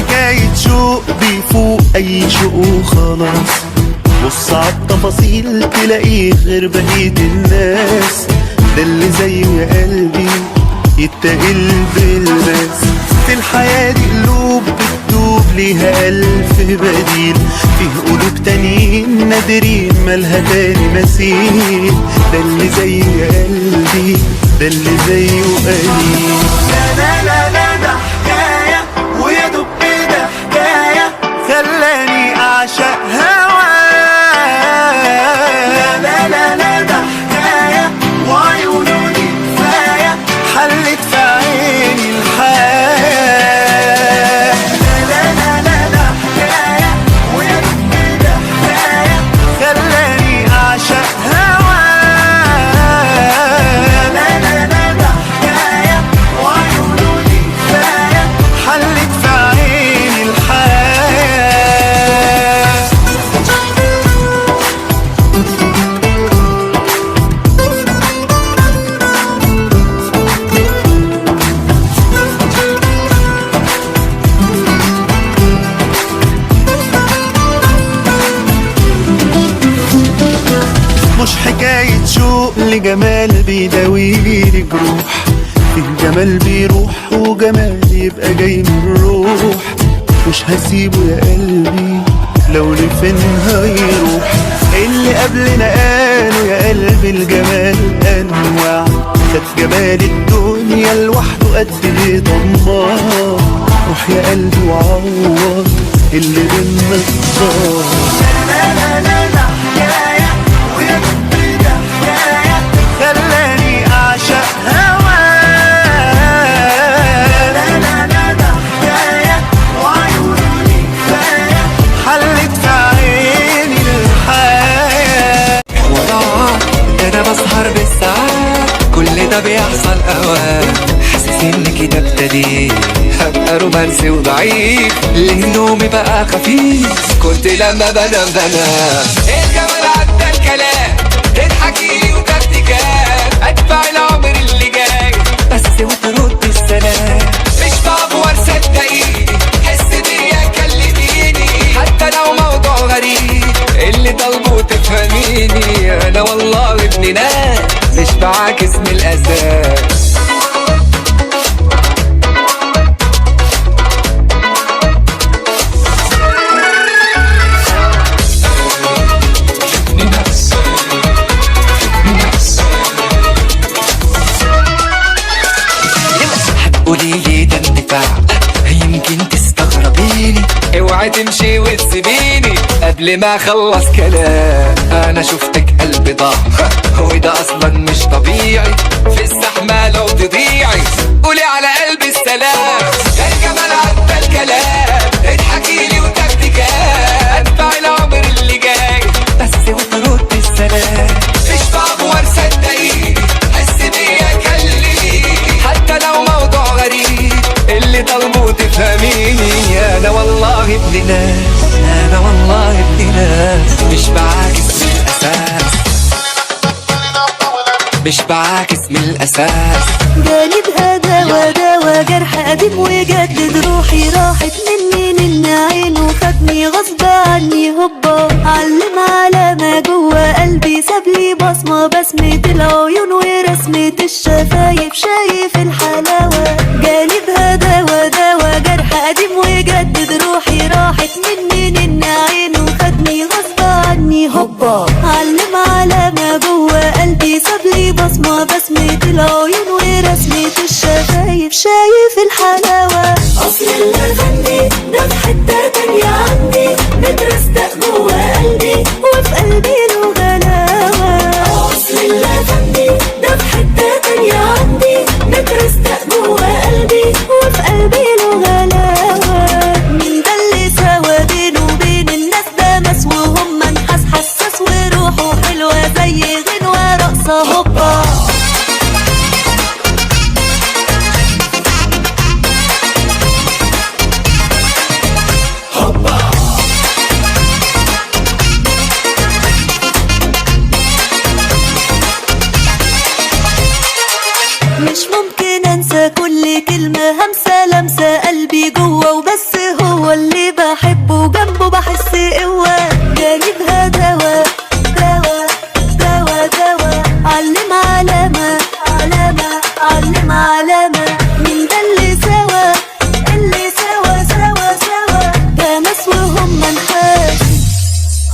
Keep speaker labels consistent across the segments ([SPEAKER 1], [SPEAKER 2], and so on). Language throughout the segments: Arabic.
[SPEAKER 1] حكاية شوق بيفوق أي شوق وخلاص. بص عالتفاصيل تلاقيه غير بقية الناس. ده اللي زيه يا قلبي يتقل بالناس. في الحياة دي قلوب بتدوب ليها ألف بديل. فيه قلوب تانيين نادرين مالها تاني مثيل. ده اللي زيه يا قلبي ده اللي زيه قليل. لا لا لا لا ده حكاية ويا دب ده حكاية خلاني أعشق هواه. لا لا لا لا ده حكاية وعيونه دي كفاية حلت في عيني الحياة. لا لا لا ده حكاية ويا دب ده حكاية خلاني أعشق هواه. لا لا لا ده حكاية وعيونه دي كفاية حلت في عيني الحياة. مش حكاية شوق لجمال بيداويلي جروح. فيه جمال بيروح وجمال يبقى جاي من الروح. مش هسيبه يا قلبي لو لفين هيروح. اللي قبلنا قالوا يا قلبي الجمال أنواع. خد جمال الدنيا لوحده قد ايه ضمان. روح يا قلبي وعوض اللي بينا الضار. لا لا لا لا حكاية ويا ربي ده حكاية خلاني أعشق هواه. لا لا لا ده حكاية وعيوني كفاية حلت في عيني الحياة.
[SPEAKER 2] والله ده انا بسهر بالساعات كل ده بيحصل اوقات. حاسس ان كده ابتديت هبقى رومانسي وضعيف. ليه نومي بقى خفيف كنت لما بنام الجمال عدى الكلام. تضحكيلي وتكتكات اتبع العمر اللي جاي بس وترد السلام. مش بعبور صدقيني حس بيا كلميني حتى لو موضوع غريب. اللي طالبه تفهميني انا والله ابن ناس مش بعاكس من الاساس. قوليلي ده اندفاع يمكن تستغربيني. اوعي تمشي وتسيبيني قبل ما اخلص كلام. انا شفتك قلبي ضاع وده اصلا مش طبيعي. في الزحمه لو تضيعي قولي على قلبي السلام. يا الجمال عدى الكلام. اضحكيلي وتكتكات اتبع العمر اللي جاي بس وترد السلام. مش بعبور صدقيني حس بيا كلميني حتى لو موضوع غريب. اللي طالبه تفهميني انا والله ابن ناس. انا والله ابن ناس مش بعاكس من الاساس. مش بعاكس من الاساس.
[SPEAKER 3] جاني بهداوة دوا جرح قديم وجدد روحي. راحت مني من عينه خدني غصب عني هوبا. علم على ما جوا قلبي سابلي بصمة. بسمة العيون ورسمة الشفايف شايف الحلاوة. جاني بهداوة دوا جرح قديم وجدد روحي. راحت مني من عينه خدني غصب عني هوبا. علم على ما جوا قلبي سابلي بصمة. بسمة العيون ورسمة الشفايف شايف الحلاوة. أصل الأغاني ده في حتة تانية عندي. مترستق جوا قلبي وفي قلبي له غلاوة. أصل الأغاني ده في حتة تانية عندي. مترستق جوا قلبي وفي قلبي له غلاوة. مين ده اللي سوا بينه وبين الناس ده مس وهم نحاس حساس وروحه حلوة زي غنوة رقصة هوبا. مش ممكن انسى كل كلمة همسة لمسة قلبي جوا وبس هو هو اللي بحبه جنبه بحس قوة جانبها دوا دوا دوا دوا علم علامة علامة علم علامة مين ده اللي سوا اللي سوا سوا سوا ده ناس وهم نخاف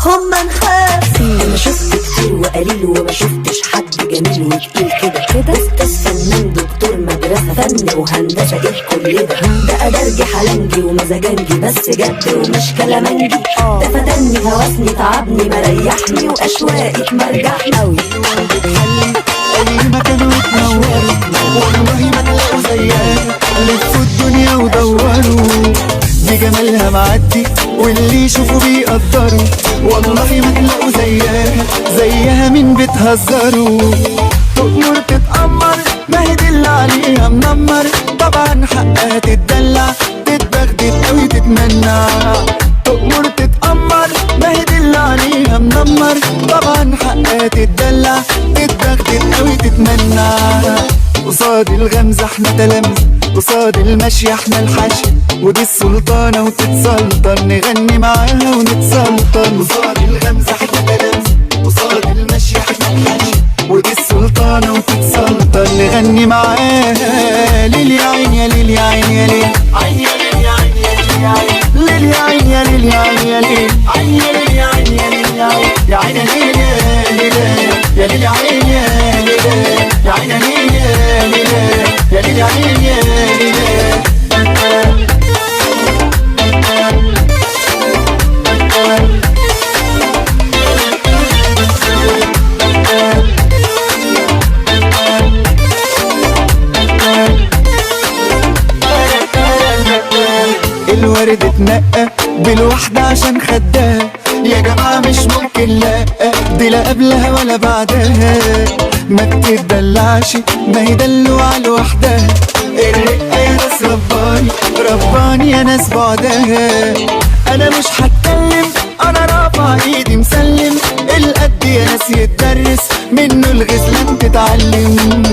[SPEAKER 3] هم نخاف.
[SPEAKER 4] انا شفت كتير وقليل وما شفتش حد جميل وتقيل كده استاذ فنان دكتور مدرسة فن وهندسة ايه كل ده ادرجي حلنجي ومزاجنجي بس جد ومش كلامنجي ده فتني هوسني تعبني مريحني واشواقي مرجحني اوي
[SPEAKER 1] اي مكان وتنوروا والله ما تلاقوا زيها لفوا الدنيا ودوروا دي جمالها معدي واللي يشوفوا بيقدروا والله ما تلاقوا زيها مين بتهزروا تؤمر تتأمر ما هي دي اللي عليها منمر طبعا حقها تتدلع تتبغدد اوي تتمنع تؤمر تتأمر ما هي دي اللي عليها منمر طبعا حقها تتدلع تتبغدد اوي تتمنع قصاد الغمزة احنا تلامذة قصاد المشي احنا الحشي ودي السلطانة وتتسلطن نغني معاها ونتسلطن قصاد الغمزة احنا تلامذة قصاد المشي احنا الحشي ودي السلطانة وتتسلطن نغني معاها ليل يا عين يا ليل يا عين يا ليل عين يا ليل يا عين يا ليل يا عين يا ليل يا عين يا ليل عين يا ليل يا عين يا ليل يا عين يا ليل يا ليل يا عين يا ليل يا عين يا ليل يا ليل يا عين يا ليل الورد اتنقى بالوحدة عشان خدها يا جماعة مش ممكن لا دي لا قبلها ولا بعدها ما بتدلعش ما هي دلوعة لوحدها الرقة يا ناس رباني يا ناس بعدها انا مش هتكلم انا رافع ايدي مسلم القد يا ناس يتدرس منه الغزلان تتعلم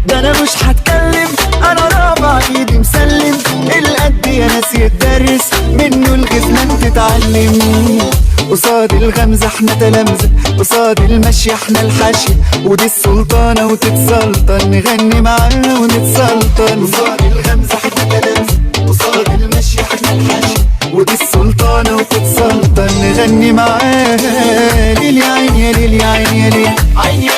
[SPEAKER 1] ده انا مش هتكلم انا رافع ايدي مسلم القد يا ناس يتدرس منه الغزلان تتعلم قصاد الغمزة احنا تلامذة قصاد المشي احنا الحشي ودي السلطانة وتتسلطن نغني معاها ونتسلطن قصاد الغمزة احنا تلامذة قصاد المشي احنا الحشي ودي السلطانة وتتسلطن نغني معاها ليل يا عين يا ليل يا عين يا ليل عين يا